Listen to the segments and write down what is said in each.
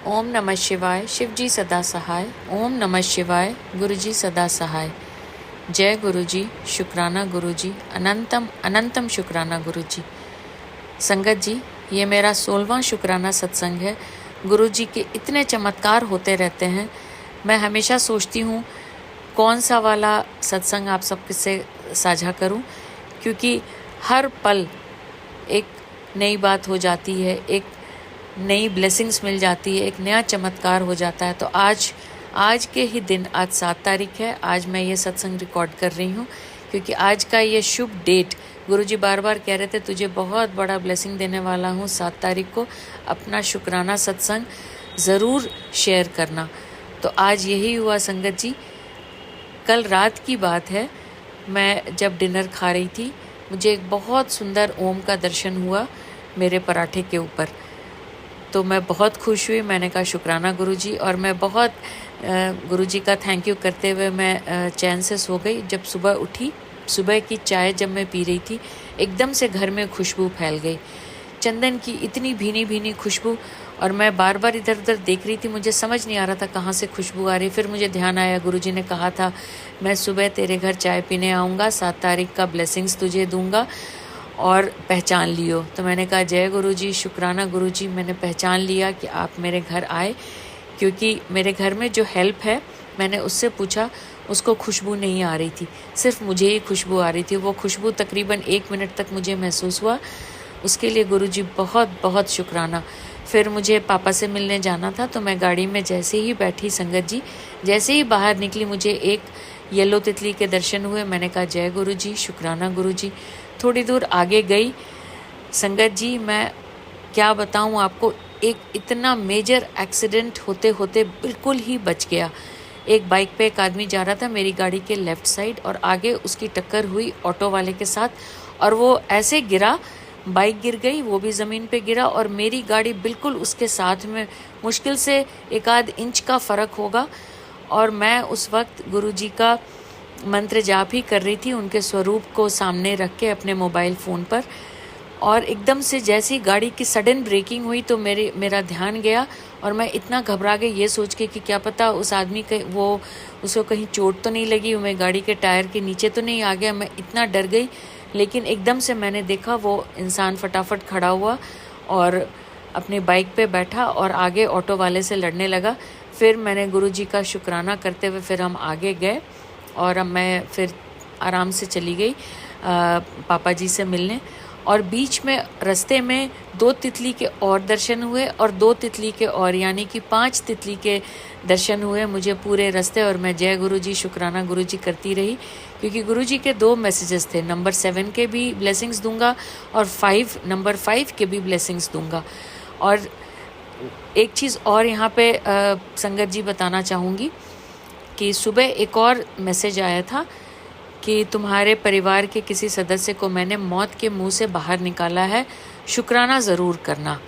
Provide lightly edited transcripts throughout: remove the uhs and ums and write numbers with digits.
ओम नमः शिवाय। शिव जी सदा सहाय। ओम नमः शिवाय। गुरु जी सदा सहाय। जय गुरु जी। शुक्राना गुरु जी। अनंतम अनंतम शुक्राना गुरु जी। संगत जी, ये मेरा 16वां शुक्राना सत्संग है। गुरु जी के इतने चमत्कार होते रहते हैं। मैं हमेशा सोचती हूँ कौन सा वाला सत्संग आप सबके से साझा करूं, क्योंकि हर पल एक नई बात हो जाती है, एक नई ब्लेसिंग्स मिल जाती है, एक नया चमत्कार हो जाता है। तो आज के ही दिन, आज 7 तारीख है, आज मैं ये सत्संग रिकॉर्ड कर रही हूँ क्योंकि आज का ये शुभ डेट, गुरुजी बार बार कह रहे थे तुझे बहुत बड़ा ब्लेसिंग देने वाला हूँ 7 तारीख को, अपना शुक्राना सत्संग ज़रूर शेयर करना। तो आज यही हुआ संगत जी। कल रात की बात है, मैं जब डिनर खा रही थी, मुझे एक बहुत सुंदर ओम का दर्शन हुआ मेरे पराठे के ऊपर। तो मैं बहुत खुश हुई। मैंने कहा शुक्राना गुरुजी, और मैं बहुत गुरुजी का थैंक यू करते हुए मैं चैन से सो गई। जब सुबह उठी, सुबह की चाय जब मैं पी रही थी, एकदम से घर में खुशबू फैल गई, चंदन की इतनी भीनी भीनी खुशबू। और मैं बार बार इधर उधर देख रही थी, मुझे समझ नहीं आ रहा था कहाँ से खुशबू आ रही। फिर मुझे ध्यान आया, गुरुजी ने कहा था मैं सुबह तेरे घर चाय पीने आऊँगा, 7 तारीख का ब्लेसिंग्स तुझे दूंगा और पहचान लियो। तो मैंने कहा जय गुरुजी, शुक्राना गुरुजी, मैंने पहचान लिया कि आप मेरे घर आए। क्योंकि मेरे घर में जो हेल्प है, मैंने उससे पूछा, उसको खुशबू नहीं आ रही थी, सिर्फ मुझे ही खुशबू आ रही थी। वो खुशबू तकरीबन 1 मिनट तक मुझे महसूस हुआ। उसके लिए गुरुजी बहुत बहुत शुक्राना। फिर मुझे पापा से मिलने जाना था, तो मैं गाड़ी में जैसे ही बैठी संगत जी, जैसे ही बाहर निकली, मुझे एक येलो तितली के दर्शन हुए। मैंने कहा जय गुरुजी, शुक्राना गुरुजी। थोड़ी दूर आगे गई संगत जी, मैं क्या बताऊं आपको, एक इतना मेजर एक्सीडेंट होते होते बिल्कुल ही बच गया। एक बाइक पे एक आदमी जा रहा था मेरी गाड़ी के लेफ्ट साइड, और आगे उसकी टक्कर हुई ऑटो वाले के साथ, और वो ऐसे गिरा, बाइक गिर गई, वो भी ज़मीन पे गिरा, और मेरी गाड़ी बिल्कुल उसके साथ में, मुश्किल से 1 इंच का फ़र्क होगा। और मैं उस वक्त गुरुजी का मंत्र जाप ही कर रही थी, उनके स्वरूप को सामने रख के अपने मोबाइल फ़ोन पर। और एकदम से जैसी गाड़ी की सडन ब्रेकिंग हुई तो मेरा ध्यान गया, और मैं इतना घबरा गई ये सोच के कि क्या पता उस आदमी के उसको कहीं चोट तो नहीं लगी, मैं गाड़ी के टायर के नीचे तो नहीं आ गया। मैं इतना डर गई, लेकिन एकदम से मैंने देखा वो इंसान फटाफट खड़ा हुआ और अपनी बाइक पे बैठा और आगे ऑटो वाले से लड़ने लगा। फिर मैंने गुरुजी का शुक्राना करते हुए फिर हम आगे गए, और अब मैं फिर आराम से चली गई पापा जी से मिलने। और बीच में रास्ते में 2 तितली के और दर्शन हुए, और 2 तितली के और, यानी कि 5 तितली के दर्शन हुए मुझे पूरे रास्ते। और मैं जय गुरुजी, शुक्राना गुरुजी करती रही, क्योंकि गुरुजी के 2 मैसेजेस थे, नंबर 7 के भी ब्लेसिंग्स दूंगा और नंबर 5 के भी ब्लेसिंग्स दूंगा। और एक चीज़ और यहाँ पे संगत जी बताना चाहूँगी कि सुबह एक और मैसेज आया था कि तुम्हारे परिवार के किसी सदस्य को मैंने मौत के मुंह से बाहर निकाला है, शुक्राना ज़रूर करना।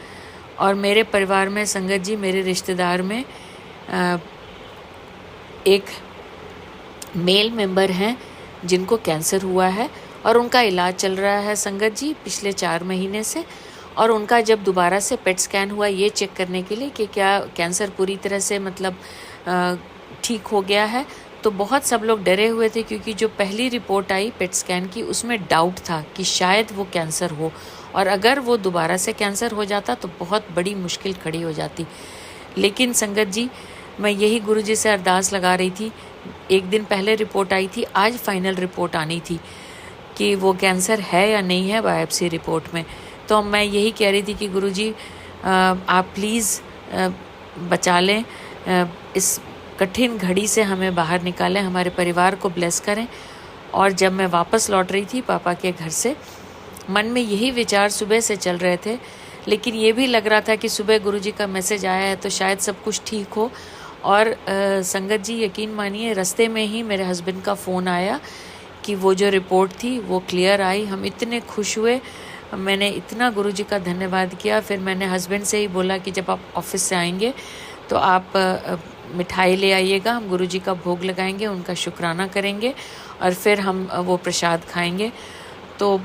और मेरे परिवार में संगत जी, मेरे रिश्तेदार में एक मेल मेंबर हैं जिनको कैंसर हुआ है, और उनका इलाज चल रहा है संगत जी पिछले 4 महीने से। और उनका जब दोबारा से पेट स्कैन हुआ ये चेक करने के लिए कि क्या कैंसर पूरी तरह से मतलब ठीक हो गया है, तो बहुत सब लोग डरे हुए थे, क्योंकि जो पहली रिपोर्ट आई पेट स्कैन की उसमें डाउट था कि शायद वो कैंसर हो, और अगर वो दोबारा से कैंसर हो जाता तो बहुत बड़ी मुश्किल खड़ी हो जाती। लेकिन संगत जी, मैं यही गुरुजी से अरदास लगा रही थी। एक दिन पहले रिपोर्ट आई थी, आज फाइनल रिपोर्ट आनी थी कि वो कैंसर है या नहीं है बायोप्सी रिपोर्ट में। तो मैं यही कह रही थी कि गुरुजी आप प्लीज़ बचा लें, इस कठिन घड़ी से हमें बाहर निकालें, हमारे परिवार को ब्लेस करें। और जब मैं वापस लौट रही थी पापा के घर से, मन में यही विचार सुबह से चल रहे थे, लेकिन ये भी लग रहा था कि सुबह गुरुजी का मैसेज आया है तो शायद सब कुछ ठीक हो। और संगत जी यकीन मानिए, रास्ते में ही मेरे हस्बैंड का फ़ोन आया कि वो जो रिपोर्ट थी वो क्लियर आई। हम इतने खुश हुए, मैंने इतना गुरुजी का धन्यवाद किया। फिर मैंने हस्बैंड से ही बोला कि जब आप ऑफिस से आएंगे तो आप मिठाई ले आइएगा, हम गुरुजी का भोग लगाएंगे, उनका शुक्राना करेंगे, और फिर हम वो प्रसाद खाएंगे। तो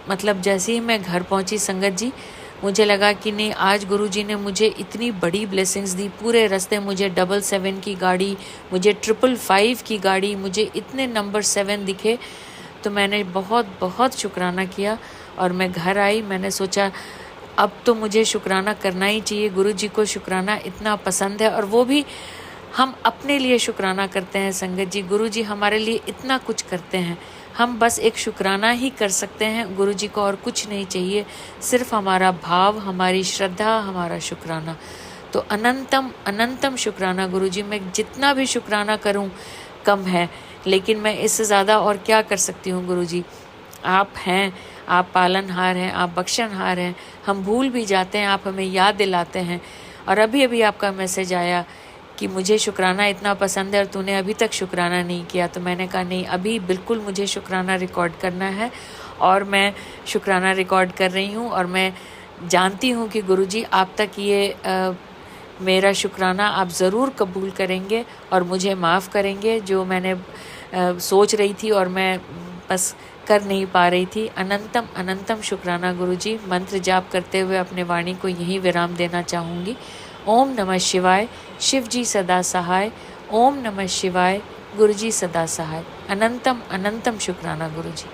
मतलब जैसे ही मैं घर पहुंची संगत जी, मुझे लगा कि नहीं, आज गुरुजी ने मुझे इतनी बड़ी ब्लेसिंग्स दी। पूरे रास्ते मुझे 777 की गाड़ी, मुझे 555 की गाड़ी, मुझे इतने नंबर 7 दिखे। तो मैंने बहुत बहुत शुक्राना किया और मैं घर आई। मैंने सोचा अब तो मुझे शुक्राना करना ही चाहिए। गुरुजी को शुक्राना इतना पसंद है, और वो भी हम अपने लिए शुक्राना करते हैं संगत जी। गुरुजी हमारे लिए इतना कुछ करते हैं, हम बस एक शुक्राना ही कर सकते हैं। गुरुजी को और कुछ नहीं चाहिए, सिर्फ हमारा भाव, हमारी श्रद्धा, हमारा शुक्राना। तो अनंतम अनंतम शुक्राना गुरुजी। मैं जितना भी शुक्राना करूं कम है, लेकिन मैं इससे ज़्यादा और क्या कर सकती हूँ गुरुजी। आप हैं, आप पालनहार हैं, आप बख्शनहार हैं। हम भूल भी जाते हैं, आप हमें याद दिलाते हैं। और अभी अभी आपका मैसेज आया कि मुझे शुक्राना इतना पसंद है और तूने अभी तक शुक्राना नहीं किया। तो मैंने कहा नहीं, अभी बिल्कुल मुझे शुक्राना रिकॉर्ड करना है, और मैं शुक्राना रिकॉर्ड कर रही हूँ। और मैं जानती हूँ कि गुरुजी आप तक ये मेरा शुक्राना आप ज़रूर कबूल करेंगे और मुझे माफ़ करेंगे, जो मैंने सोच रही थी और मैं बस कर नहीं पा रही थी। अनंतम अनंतम शुक्राना गुरुजी। मंत्र जाप करते हुए अपने वाणी को यहीं विराम देना चाहूँगी। ओम नमः शिवाय, शिव जी सदा सहाय। ओम नमः शिवाय, गुरुजी सदा सहाय। अनंतम अनंतम शुक्राना गुरुजी।